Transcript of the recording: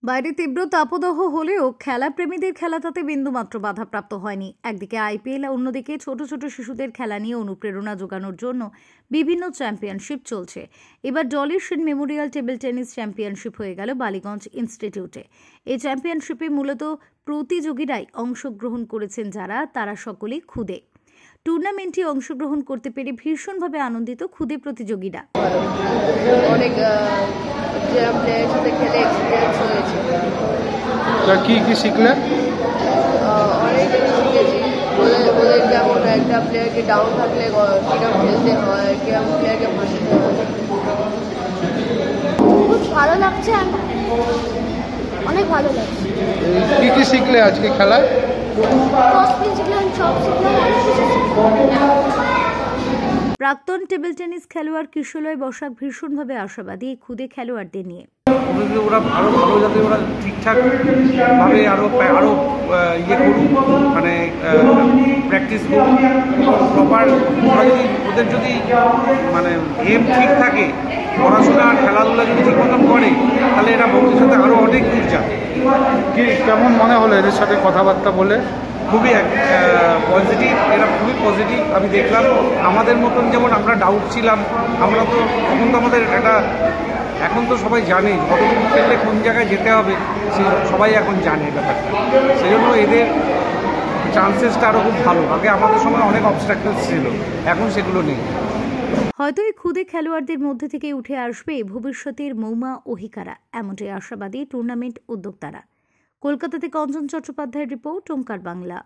বাইরে তীব্র তাপদাহ হলেও খেলাপ্রেমীদের খেলা তাতে বিন্দুমাত্র বাধাপ্রাপ্ত হয়নি। একদিকে আইপিএল, অন্যদিকে ছোট ছোট শিশুদের খেলা নিয়ে অনুপ্রেরণা জোগানোর জন্য বিভিন্ন চ্যাম্পিয়নশিপ চলছে। এবার Dolly Sen Memorial table tennis championship হয়ে গেল বালিগঞ্জ ইনস্টিটিউটে। এই চ্যাম্পিয়নশিপে মূলত প্রতিযোগীরাই অংশগ্রহণ করেছেন, তারা সকলেই খুদে। টুর্নামেন্টে অংশগ্রহণ করতে পেরে ভীষণভাবে আনন্দিত খুদে প্রতিযোগীরা। অনেক প্লেয়ারের সাথে খেলে এক্সপিরিয়েন্স হয়েছে। কি শিখলে? অনেক কিছু শিখেছি। ওদের যেমন একটা প্লেয়ারকে ডাউন থাকলে কিরম খেলতে হয়, কিরম প্লেয়ারকে ভাসাতে হয়। খুব ভালো লাগছে, অনেক ভালো লাগছে। কি শিখলে আজকে খেলায়? প্রাক্তন টেবিল টেনিস খেলোয়াড় কিশোরয় বসাক ভীষণভাবে আশাবাদী এই খুদে খেলোয়াড়দের নিয়ে। ওরা আরো ভালো, যাতে ওরা ঠিকঠাক ভাবে আরো ইয়ে করুক, মানে প্র্যাকটিস করুক প্রপার। ওদের যদি মানে এম ঠিক থাকে, পড়াশোনা আর খেলাধুলা যদি ঠিক মতন করে, তাহলে এরা ভবিষ্যতে আরো অনেক দূর যাবে। কেমন মনে হলো এদের সাথে কথাবার্তা বলে? খুবই পজিটিভ, এরা খুবই পজিটিভ। আমি দেখলাম আমাদের মতন যেমন আমরা ডাউট ছিলাম, আমরা তো তখন তো আমাদের এখন তো সবাই জানে কতটুকু খেললে কোন জায়গায় যেতে হবে, সবাই এখন জানে ব্যাপারটা। সেই জন্য এদের চান্সেসটা আরও খুব ভালো। আগে আমাদের সময় অনেক অবস্ট্রাকলস ছিল, এখন সেগুলো নেই। হয়তো এই খুদে খেলোয়াড়দের মধ্যে থেকে উঠে আসবে ভবিষ্যতের মৌমা অহিকারা, এমনটাই আশাবাদী টুর্নামেন্ট উদ্যোক্তারা। কলকাতা থেকে অঞ্জন চট্টোপাধ্যায়ের রিপোর্ট, ওঙ্কার বাংলা।